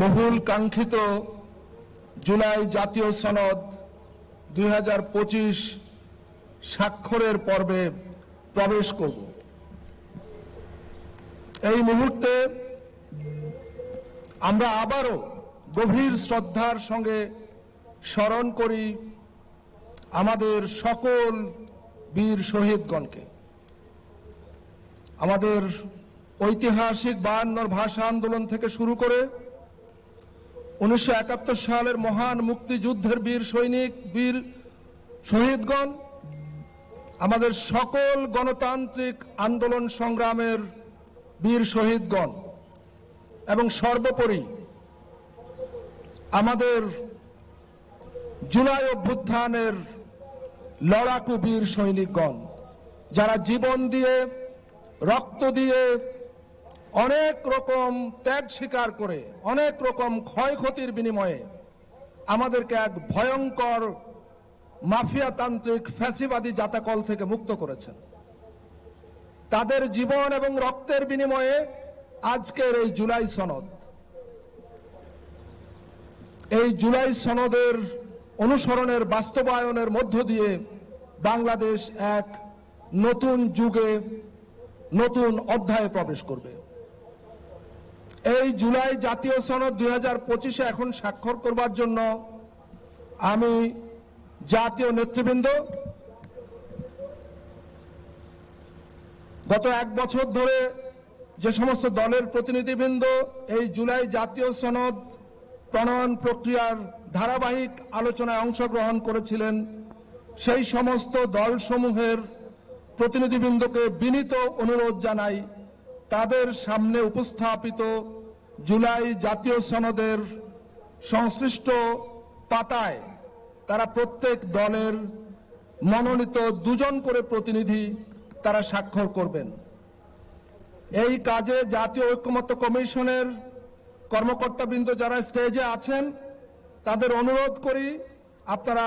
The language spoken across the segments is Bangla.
বহুল কাঙ্ক্ষিত জুলাই জাতীয় সনদ 2025 স্বাক্ষরের পর্বে প্রবেশ করব। এই মুহূর্তে আমরা আবারও গভীর শ্রদ্ধার সঙ্গে স্মরণ করি আমাদের সকল বীর শহীদগণকে। আমাদের ঐতিহাসিক 52 ভাষা আন্দোলন থেকে শুরু করে 1971 সালের মহান মুক্তিযুদ্ধের বীর সৈনিক, বীর শহীদগণ, আমাদের সকল গণতান্ত্রিক আন্দোলন সংগ্রামের বীর শহীদগণ এবং সর্বোপরি আমাদের জুলাই অভ্যুত্থানের লড়াকু বীর সৈনিকগণ, যারা জীবন দিয়ে, রক্ত দিয়ে, অনেক রকম ত্যাগ স্বীকার করে, অনেক রকম ক্ষয়ক্ষতির বিনিময়ে আমাদেরকে এক ভয়ঙ্কর মাফিয়াতান্ত্রিক ফ্যাসিবাদী জাতাকল থেকে মুক্ত করেছেন। তাদের জীবন এবং রক্তের বিনিময়ে আজকের এই জুলাই সনদ, এই জুলাই সনদের অনুসরণের বাস্তবায়নের মধ্য দিয়ে বাংলাদেশ এক নতুন যুগে, নতুন অধ্যায়ে প্রবেশ করবে। এই জুলাই জাতীয় সনদ 2025 এখন স্বাক্ষর করবার জন্য আমি জাতীয় নেতৃবৃন্দ, গত 1 বছর ধরে যে সমস্ত দলের প্রতিনিধিবৃন্দ এই জুলাই জাতীয় সনদ প্রণয়ন প্রক্রিয়ার ধারাবাহিক আলোচনায় অংশগ্রহণ করেছিলেন, সেই সমস্ত দলসমূহের প্রতিনিধিবৃন্দকে বিনীত অনুরোধ জানাই, তাদের সামনে উপস্থাপিত জুলাই জাতীয় সনদের সংশ্লিষ্ট পাতায় তারা প্রত্যেক দলের মনোনীত 2 জন করে প্রতিনিধি তারা স্বাক্ষর করবেন। এই কাজে জাতীয় ঐক্যমত্য কমিশনের কর্মকর্তাবৃন্দ যারা স্টেজে আছেন তাদের অনুরোধ করি আপনারা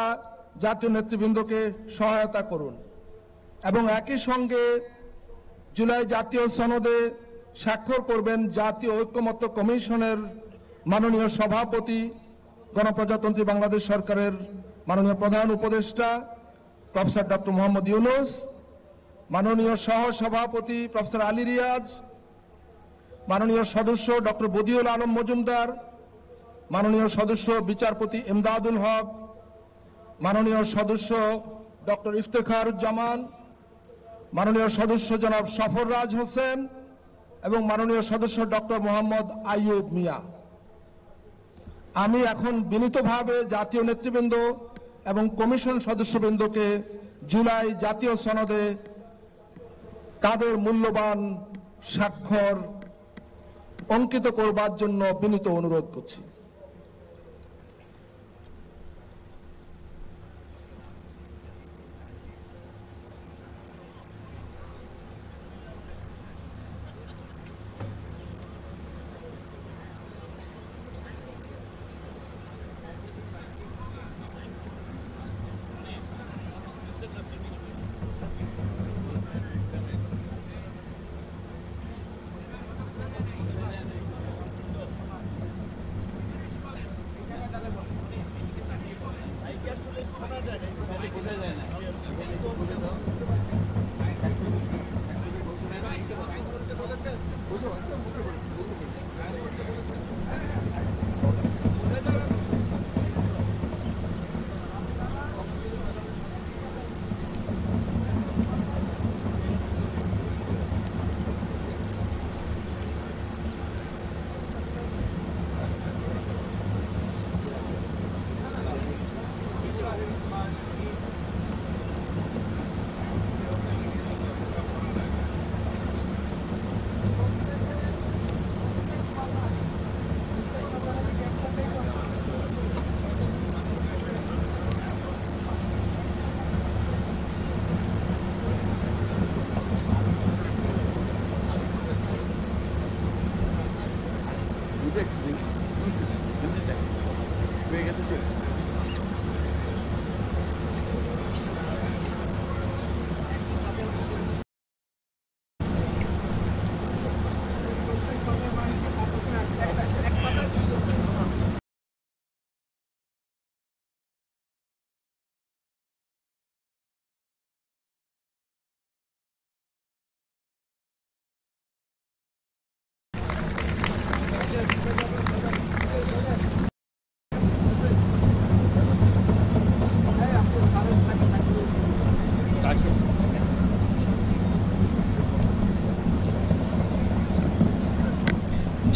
জাতীয় নেতৃবৃন্দকে সহায়তা করুন এবং একই সঙ্গে জুলাই জাতীয় সনদে স্বাক্ষর করবেন জাতীয় ঐক্যমত্য কমিশনের মাননীয় সভাপতি, গণপ্রজাতন্ত্রী বাংলাদেশ সরকারের মাননীয় প্রধান উপদেষ্টা প্রফেসর ডক্টর মোহাম্মদ ইউনূস, মাননীয় সহ সভাপতি প্রফেসর আলী রিয়াজ, মাননীয় সদস্য ডক্টর বদিউল আলম মজুমদার, মাননীয় সদস্য বিচারপতি ইমদাদুল হক, মাননীয় সদস্য ডক্টর ইফতেখারুজ্জামান, মাননীয় সদস্য জনাব সফররাজ হোসেন এবং মাননীয় সদস্য ডক্টর মোহাম্মদ আইয়ুব মিয়া। আমি এখন বিনীতভাবে জাতীয় নেতৃবৃন্দ এবং কমিশন সদস্যবৃন্দকে জুলাই জাতীয় সনদে তাদের মূল্যবান স্বাক্ষর অঙ্কিত করবার জন্য বিনীত অনুরোধ করছি।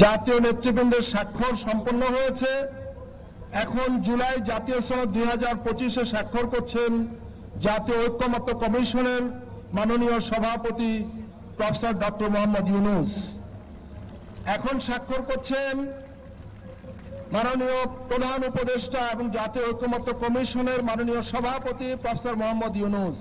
জাতীয় নেতৃবৃন্দের স্বাক্ষর সম্পন্ন হয়েছে। এখন জুলাই জাতীয় সনদ 2025-এ স্বাক্ষর করছেন জাতীয় ঐক্যমত্য কমিশনের মাননীয় সভাপতি প্রফেসর ডক্টর মোহাম্মদ ইউনূস। এখন স্বাক্ষর করছেন মাননীয় প্রধান উপদেষ্টা এবং জাতীয় ঐক্যমত্য কমিশনের মাননীয় সভাপতি প্রফেসর মোহাম্মদ ইউনূস।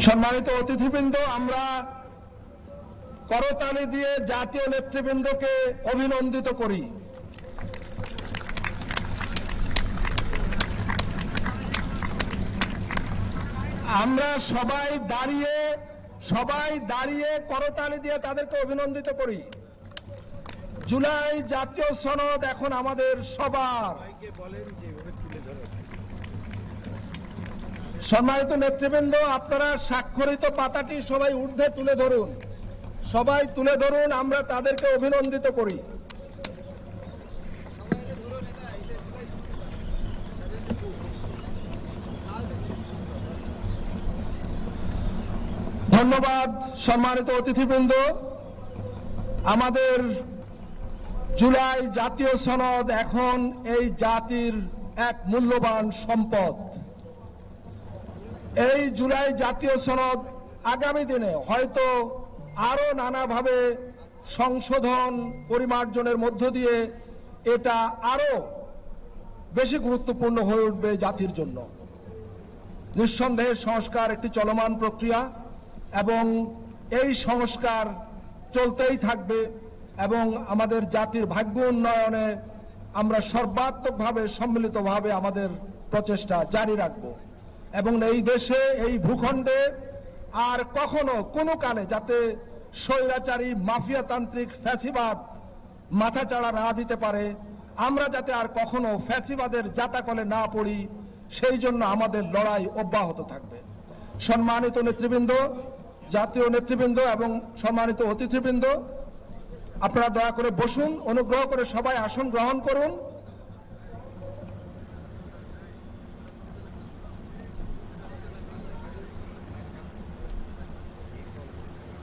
সম্মানিত অতিথিবৃন্দ, আমরা করতালি দিয়ে জাতীয় নেতৃবৃন্দকে অভিনন্দিত করি। আমরা সবাই দাঁড়িয়ে করতালি দিয়ে তাদেরকে অভিনন্দিত করি। জুলাই জাতীয় সনদ এখন আমাদের সবার। সম্মানিত নেতৃবৃন্দ, আপনারা স্বাক্ষরিত পাতাটি সবাই ঊর্ধ্বে তুলে ধরুন, আমরা তাদেরকে অভিনন্দিত করি। ধন্যবাদ। সম্মানিত অতিথিবৃন্দ, আমাদের জুলাই জাতীয় সনদ এখন এই জাতির এক মূল্যবান সম্পদ। এই জুলাই জাতীয় সনদ আগামী দিনে হয়তো আরো নানাভাবে সংশোধন পরিমার্জনের মধ্য দিয়ে এটা আরো বেশি গুরুত্বপূর্ণ হয়ে উঠবে জাতির জন্য। নিঃসন্দেহে সংস্কার একটি চলমান প্রক্রিয়া এবং এই সংস্কার চলতেই থাকবে এবং আমাদের জাতির ভাগ্য উন্নয়নে আমরা সর্বাত্মকভাবে সম্মিলিতভাবে আমাদের প্রচেষ্টা জারি রাখব এবং এই দেশে এই ভূখণ্ডে আর কখনো কোনো কালে যাতে স্বৈরাচারী মাফিয়াতান্ত্রিক ফ্যাসিবাদ মাথাচাড়া না দিতে পারে, আমরা যাতে আর কখনো ফ্যাসিবাদের জাতাকলে না পড়ি, সেই জন্য আমাদের লড়াই অব্যাহত থাকবে। সম্মানিত নেতৃবৃন্দ, জাতীয় নেতৃবৃন্দ এবং সম্মানিত অতিথিবৃন্দ, আপনারা দয়া করে বসুন, অনুগ্রহ করে সবাই আসন গ্রহণ করুন।